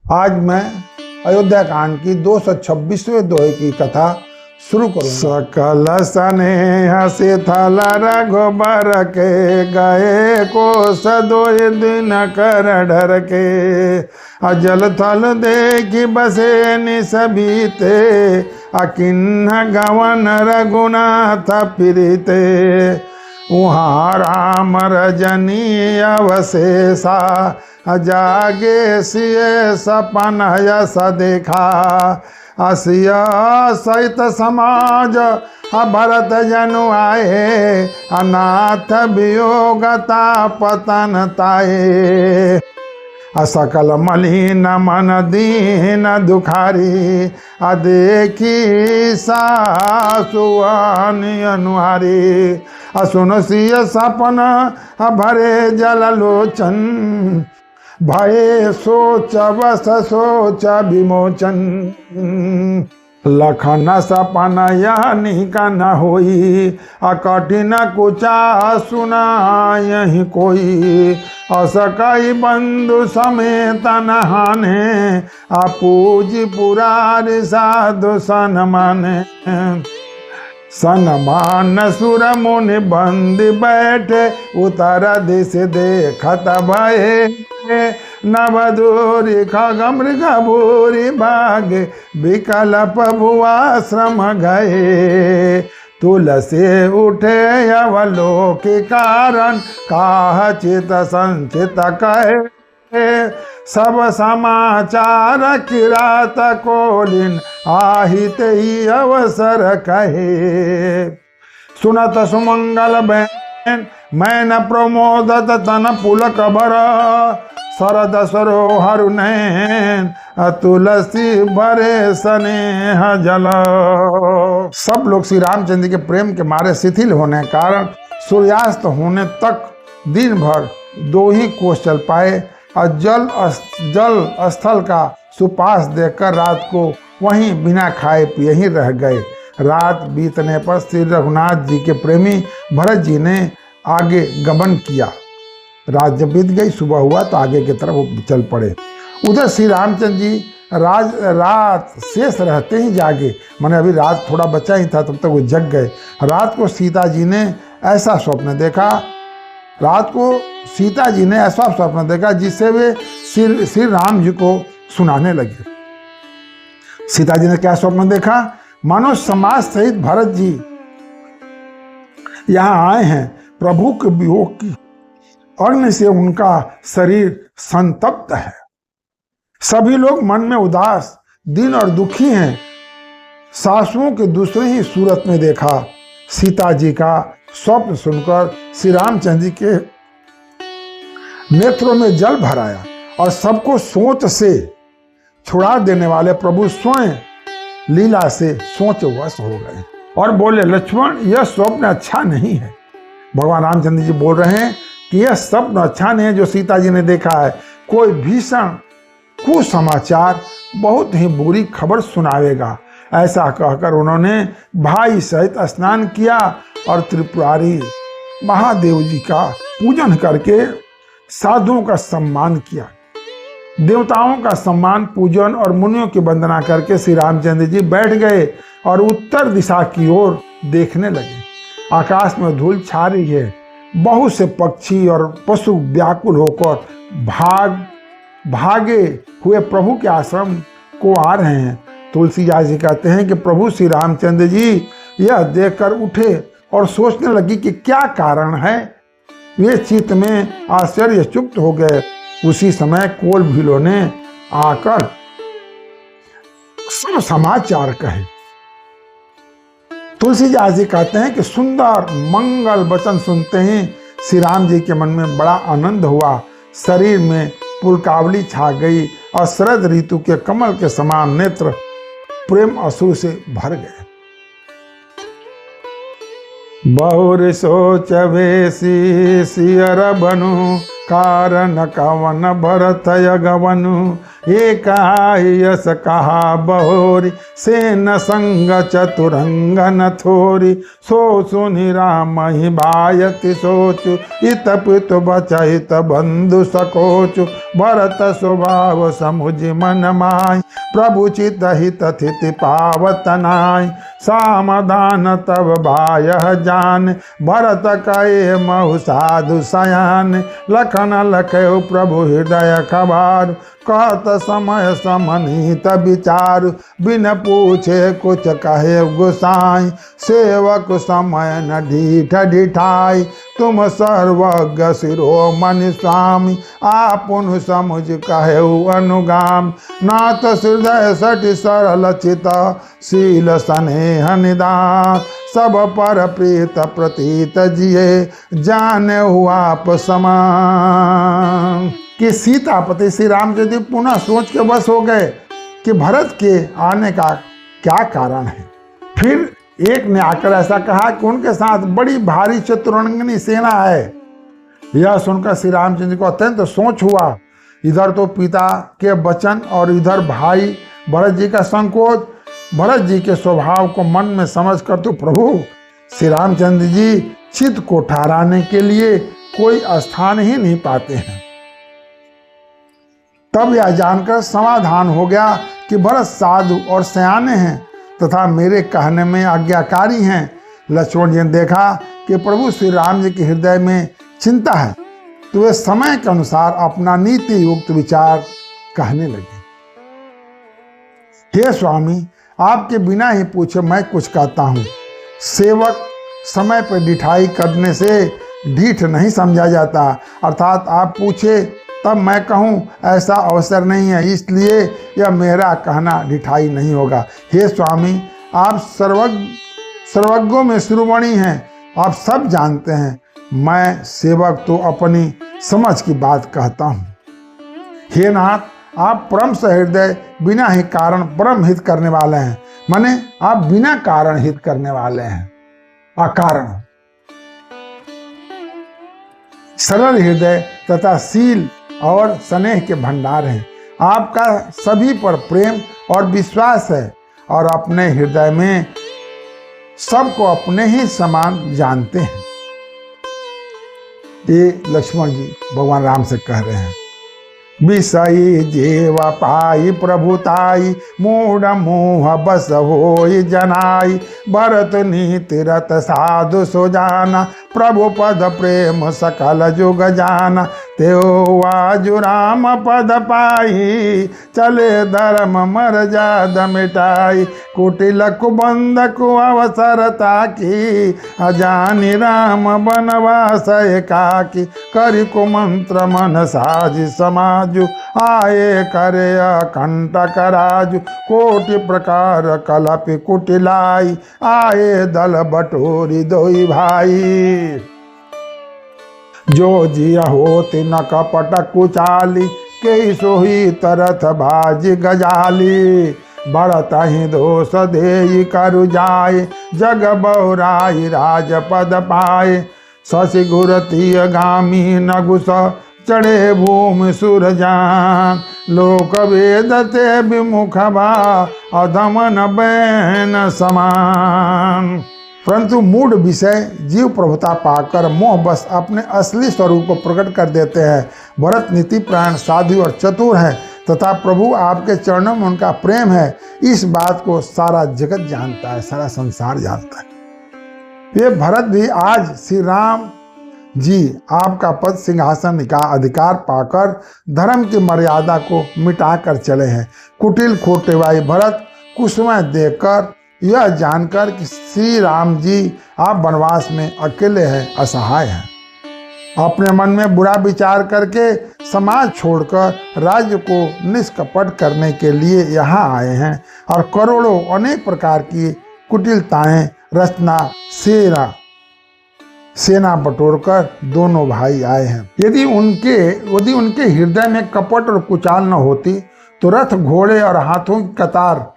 आज मैं अयोध्या कांड की 226वें दोहे की कथा शुरू करूंगा। सकल स्नेह से थल रघुबर के गए को सदोय दिन कर डर के अजल थल देखी बसे निसबीते अकिन्ह गवन रघुनाथ प्रीते वहाँ राम रजनी अवशेषा जागे सिय सपन यस देखा असिया सहित समाज भरत जनु आए अनाथ वियोगता पतन ताए असकल मलिन मन दीन दुखारी अदेखी सासुआनी अनुहारी असुन सिय सपन भरे जल लोचन भये सोच बस सोच विमोचन लखन सपन यानी का न होई कठिन कुचा सुना यही कोई असकई बंधु समेत नहाने पूजी पुरारी साधु सनमाने सनमान सुर मुनि बंद बैठे उत्तर दिश देखत भये नवधूरी खगमृग भूरी भाग विकल्प भुआश्रम गए तुलसी उठे अवलोक कारण काह चित संचित कहे सब समाचार किरात कोलिन आहित ही अवसर कहे सुनत सुमंगल बैन मैं न प्रमोदत तन पुलक बर शरद सरोहर नैन तुलसी भरे स्नेह जल। सब लोग श्री रामचंद्र के प्रेम के मारे शिथिल होने के कारण सूर्यास्त होने तक दिन भर 2 ही कोस चल पाए और जल स्थल का सुपास देखकर रात को वहीं बिना खाए पिए ही रह गए। रात बीतने पर श्री रघुनाथ जी के प्रेमी भरत जी ने आगे गमन किया। रात जब बीत गई, सुबह हुआ तो आगे की तरफ वो चल पड़े। उधर श्री रामचंद्र जी रात शेष रहते ही जागे, मैंने अभी रात थोड़ा बचा ही था तब तक वो जग गए। रात को सीता जी ने ऐसा स्वप्न देखा जिससे वे श्री राम जी को सुनाने लगे। सीता जी ने क्या स्वप्न देखा? मानो समाज सहित भरत जी यहाँ आए हैं, प्रभु के वियोग की अग्नि से उनका शरीर संतप्त है, सभी लोग मन में उदास, दीन और दुखी हैं। सासुओं के दूसरे ही सूरत में देखा। सीता जी का स्वप्न सुनकर श्री रामचंद्र जी के नेत्रों में जल भर आया और सबको सोच से छुड़ा देने वाले प्रभु स्वयं लीला से सोचवश हो गए और बोले, लक्ष्मण यह स्वप्न अच्छा नहीं है। भगवान रामचंद्र जी बोल रहे हैं कि यह स्वप्न अच्छा नहीं है जो सीता जी ने देखा है। कोई भीषण कुसमाचार, बहुत ही बुरी खबर सुनावेगा। ऐसा कहकर उन्होंने भाई सहित स्नान किया और त्रिपुरारी महादेव जी का पूजन करके साधुओं का सम्मान किया। देवताओं का सम्मान, पूजन और मुनियों की वंदना करके श्री रामचंद्र जी बैठ गए और उत्तर दिशा की ओर देखने लगे। आकाश में धूल छा रही है, बहुत से पक्षी और पशु व्याकुल होकर भागे हुए प्रभु के आश्रम को आ रहे हैं। तुलसीदास जी कहते हैं कि प्रभु श्री रामचंद्र जी यह देखकर उठे और सोचने लगी कि क्या कारण है। वे चित्त में आश्चर्यचकित हो गए। उसी समय कोल भीलों ने आकर सब समाचार कहे। तुलसीदास जी कहते हैं कि सुंदर मंगल वचन सुनते ही श्री राम जी के मन में बड़ा आनंद हुआ। शरीर में पुलकावली छा गई और शरद ऋतु के कमल के समान नेत्र प्रेम अश्रु से भर गए। बहुर सोच वेसी सियर बनु कारण कवन भरत अगवनु, एकायस कहा बहोरी, सेन संग चतुरंगन थोरी, सो सुनि राम ही बायति सोचु, इत पितु बचहित बंधु सकोचु, भरत स्वभाव समुझ मन माय, प्रभु चित हित थिति पावत नाय, सामदान तब बायह जान, भरत कहे महु साधु सयान, लखन लखयु प्रभु हृदय खबार, कहत समय समनीत विचार, बिन पूछे कुछ कहे गुसाई, सेवक समय न ढीठ ढिठाई, तुम सर्वज्ञ शिरोमणि स्वामी, आपुन समुझ कहेउ अनुगाम, नाथ हृदय सटि सरल चित, शील स्नेह निदान, सब पर प्रीत प्रतीत जिये, जाने हुआ आप समान। कि सीतापति श्री रामचंद्र जी पुनः सोच के बस हो गए कि भरत के आने का क्या कारण है। फिर एक ने आकर ऐसा कहा कि उनके साथ बड़ी भारी चतुरंगिनी सेना है। यह सुनकर श्री रामचंद्र जी को अत्यंत सोच हुआ। इधर तो पिता के वचन और इधर भाई भरत जी का संकोच। भरत जी के स्वभाव को मन में समझकर तो प्रभु श्री रामचंद्र जी चित्त को ठहराने के लिए कोई स्थान ही नहीं पाते हैं। तब यह जानकर समाधान हो गया कि भरत साधु और सयाने हैं तथा मेरे कहने में आज्ञाकारी हैं। लक्ष्मण जी ने देखा कि प्रभु श्री राम जी के हृदय में चिंता है, तो वे समय के अनुसार अपना नीति युक्त विचार कहने लगे। हे स्वामी, आपके बिना ही पूछे मैं कुछ कहता हूँ। सेवक समय पर ढिठाई करने से ढीठ नहीं समझा जाता, अर्थात आप पूछे तब मैं कहूँ ऐसा अवसर नहीं है, इसलिए यह मेरा कहना ढिठाई नहीं होगा। हे स्वामी, आप सर्वज्ञों में शिरोमणि हैं, आप सब जानते हैं। मैं सेवक तो अपनी समझ की बात कहता हूँ। हे नाथ, आप परम सहृदय, बिना ही कारण परम हित करने वाले हैं। माने आप बिना कारण हित करने वाले हैं, अकारण। सरल हृदय तथा शील और स्नेह के भंडार हैं। आपका सभी पर प्रेम और विश्वास है और अपने हृदय में सबको अपने ही समान जानते हैं। ये लक्ष्मण जी भगवान राम से कह रहे हैं। विषयी जीव पाई प्रभुताई, मूढ़ मोह बस होई जनाई, भरत नीति रत साधु सुजाना, प्रभु पद प्रेम सकल जुग जाना, त्यो आजु राम पद पाई, चले धर्म मर्याद मिटाई, कुटिल कुबंध को अवसरता की, अजानी राम बनवास एकाकी, करि कुमंत्र मन साज समाजु, आए करे अकंटक राजु, कोटि प्रकार कलपि कुटिलाई, आए दल बटोरी दोई भाई, जो जिया होति न कपट कुचाली, के सोही तरथ भाजी गजाली, भरत ही दोष देई करु जाय, जग बहुराई राजपद पाए, शशि घुरती गामी नगुस, चढ़े भूमि सुरजान, लोक वेदते विमुख बा, अधमन बैन समान। परंतु मूढ़ विषय जीव प्रभुता पाकर मोह बस अपने असली स्वरूप को प्रकट कर देते हैं। भरत नीति प्राण साधु और चतुर है तथा प्रभु आपके चरणों में उनका प्रेम है। इस बात को सारा जगत जानता है, सारा संसार जानता है। ये भरत भी आज श्री राम जी आपका पद सिंहासन का अधिकार पाकर धर्म की मर्यादा को मिटाकर चले हैं। कुटिल खोटेवाई भरत कुसुमय देकर यह जानकर कि श्री राम जी आप वनवास में अकेले हैं, असहाय हैं, अपने मन में बुरा विचार करके समाज छोड़कर राज्य को निष्कपट करने के लिए यहाँ आए हैं और करोड़ों अनेक प्रकार की कुटिलताएं रचना सेना बटोरकर दोनों भाई आए हैं। यदि उनके हृदय में कपट और कुचाल न होती तो रथ घोड़े और हाथों की कतार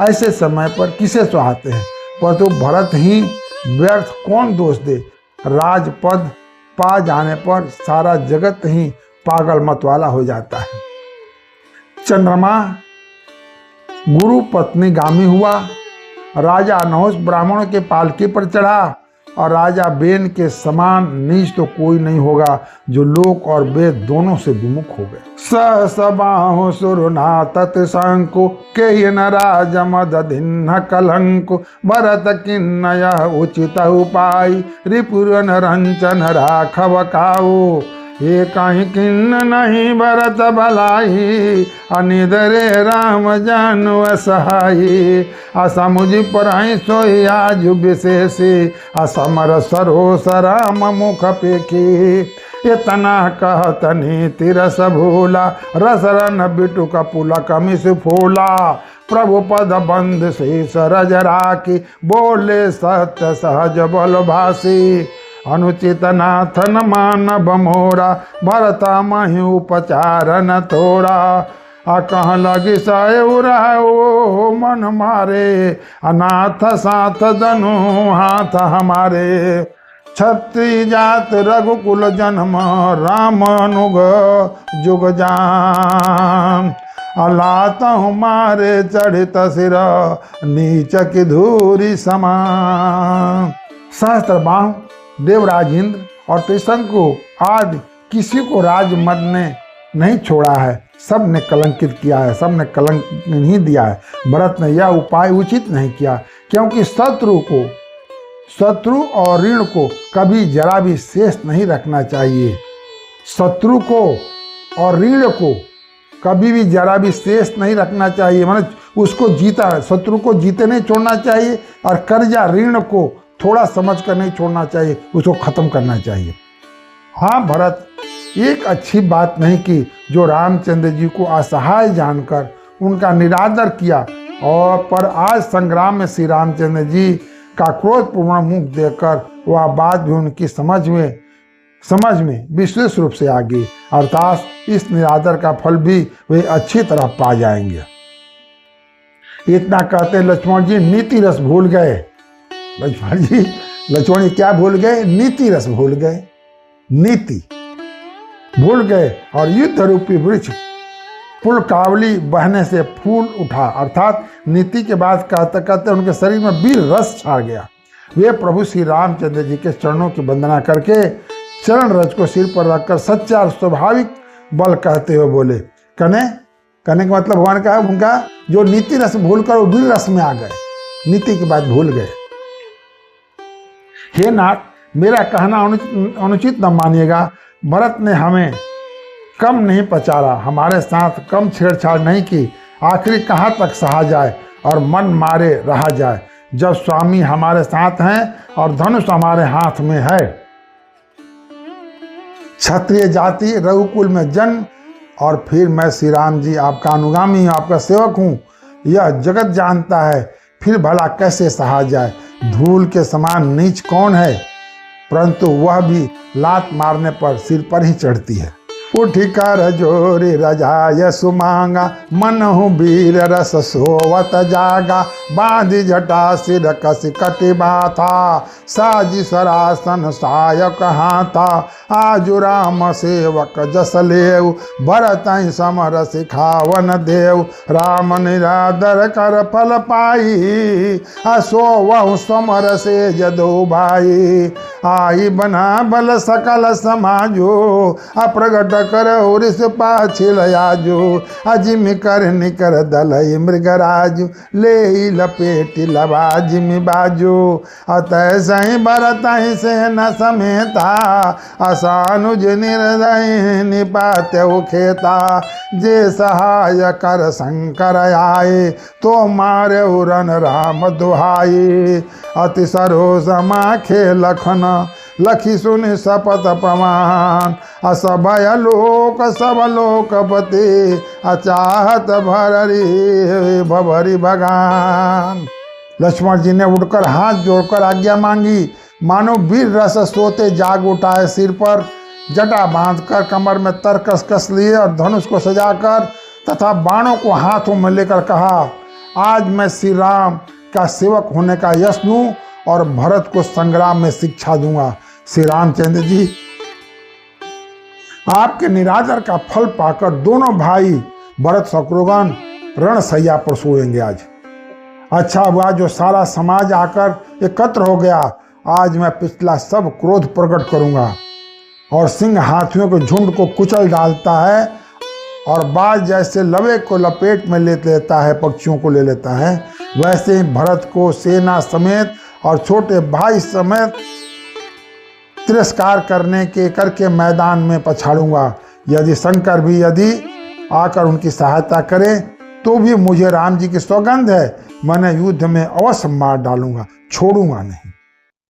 ऐसे समय पर किसे सुहाते हैं। पर तो भरत ही व्यर्थ कौन दोष दे। राजपद पा जाने पर सारा जगत ही पागल मत वाला हो जाता है। चंद्रमा गुरु पत्नी गामी हुआ, राजा नहुष ब्राह्मणों के पालकी पर चढ़ा, और राजा बेन के समान नीच तो कोई नहीं होगा जो लोक और वेद दोनों से विमुख हो गए। सहस बाहु सुरना तत्शंकु के न राज मदधिन्न कलंकु भरत किन्नय उचित उपाय रिपुरन रंचन राखव काऊ ये कहीं किन्न नहीं भरत भलाई अनिदरे राम जानु असहाई असमुझ पराई सोई आज विशेषी असमर सरोस राम मुख पेखी इतना कहतनी तिरस भूला रसरन बिटु कपुला कमिस फूला प्रभु पद बंद से सरज राखी बोले सत्य सहज बल भासी अनुचित नाथन मानव मोरा भरता मही उपचार न थोड़ा आ कह लगी सयुराओ मन मारे अनाथ साथ दनु हाथ हमारे छत्री जात रघुकुल जन्म राम अनुग जुग जान अलात हमारे चढ़ित सिर नीच की धूरी समान। सहस्त्र बाहु देवराज इंद्र और त्रिशंकु आदि किसी को राजमद ने नहीं छोड़ा है, सब ने कलंकित किया है, सब ने कलंक नहीं दिया है। भरत ने यह उपाय उचित नहीं किया, क्योंकि शत्रु और ऋण को कभी जरा भी शेष नहीं रखना चाहिए। शत्रु को और ऋण को कभी भी जरा भी शेष नहीं रखना चाहिए, मतलब उसको जीता, शत्रु को जीते नहीं छोड़ना चाहिए, और कर्जा ऋण को थोड़ा समझ कर नहीं छोड़ना चाहिए, उसको खत्म करना चाहिए। हाँ, भरत एक अच्छी बात नहीं की जो रामचंद्र जी को असहाय जानकर उनका निरादर किया, और पर आज संग्राम में श्री रामचंद्र जी का क्रोधपूर्ण मुख देखकर वह बात भी उनकी समझ में विशेष रूप से आ गई, अर्थात इस निरादर का फल भी वे अच्छी तरह पा जाएंगे। इतना कहते लक्ष्मण जी नीति रस भूल गए। लक्ष्मण जी क्या भूल गए? नीति रस भूल गए, नीति भूल गए, और युद्ध रूपी वृक्ष पुलकावली बहने से फूल उठा, अर्थात नीति के बाद कहते कहते उनके शरीर में वीर रस छा गया। वे प्रभु श्री रामचंद्र जी के चरणों की वंदना करके चरण रज को सिर पर रखकर सच्चा और स्वाभाविक बल कहते हुए बोले, कने का मतलब भगवान का है उनका जो नीति रस भूल कर वो वीर रस में आ गए, नीति की बात भूल गए। हे नाथ, मेरा कहना अनुचित न मानिएगा, भरत ने हमें कम नहीं पचारा, हमारे साथ कम छेड़छाड़ नहीं की, आखिर कहाँ तक सहा जाए और मन मारे रहा जाए, जब स्वामी हमारे साथ हैं और धनुष हमारे हाथ में है। क्षत्रिय जाति रघुकुल में जन्म, और फिर मैं श्री राम जी आपका अनुगामी हूँ, आपका सेवक हूँ, यह जगत जानता है, फिर भला कैसे सहा जाए। धूल के समान नीच कौन है, परंतु वह भी लात मारने पर सिर पर ही चढ़ती है। उठ कर जोरी रजाय सुमांगा, मन हूँ वीर रस सोवत जागा, बांधी जटा सिर कस कटि बाथा, साजी सरासन सायक हाथा, आजु राम सेवक जस लेव, भरत समर सिखावन देव, राम निरादर कर फल पाई, असो वह समर से जदो भाई, आई बना बल सकल समाजो, अप्रगट कर उरिस पाछिल आजो, अजिम कर निकर दलई मृगराजु, ले लपेट लबाजिम बाजो, अतः सही भरत से न समेता, असानुज निर्दय निपात खेता, जे सहाय कर शंकर आए, तो मारे उरन राम दुहाई, अति सरोसमा खे लखन, लखी सुनि शपथ प्रमाण, असभय लोक सब लोकपति, अचाहत भरी भगान। लक्ष्मण जी ने उठकर हाथ जोड़कर आज्ञा मांगी, मानो वीर रस सोते जाग उठाए, सिर पर जटा बांधकर कमर में तर कस लिए और धनुष को सजाकर तथा बाणों को हाथों में लेकर कहा, आज मैं श्री राम का सेवक होने का यश दूं और भरत को संग्राम में शिक्षा दूंगा। श्री रामचंद्र जी आपके निरादर का फल पाकर दोनों भाई भरत शत्रुघ्न रणशैया पर सोएंगे आज। अच्छा हुआ जो सारा समाज आकर एकत्र हो गया। आज मैं पिछला सब क्रोध प्रकट करूंगा। और सिंह हाथियों के झुंड को कुचल डालता है और बाज जैसे लवे को लपेट में ले लेता है, पक्षियों को ले लेता है, वैसे ही भरत को सेना समेत और छोटे भाई समेत तिरस्कार करके मैदान में पछाड़ूंगा। यदि शंकर भी यदि आकर उनकी सहायता करें तो भी मुझे राम जी की सौगंध है, मैंने युद्ध में अवश्य मार डालूंगा, छोड़ूंगा नहीं।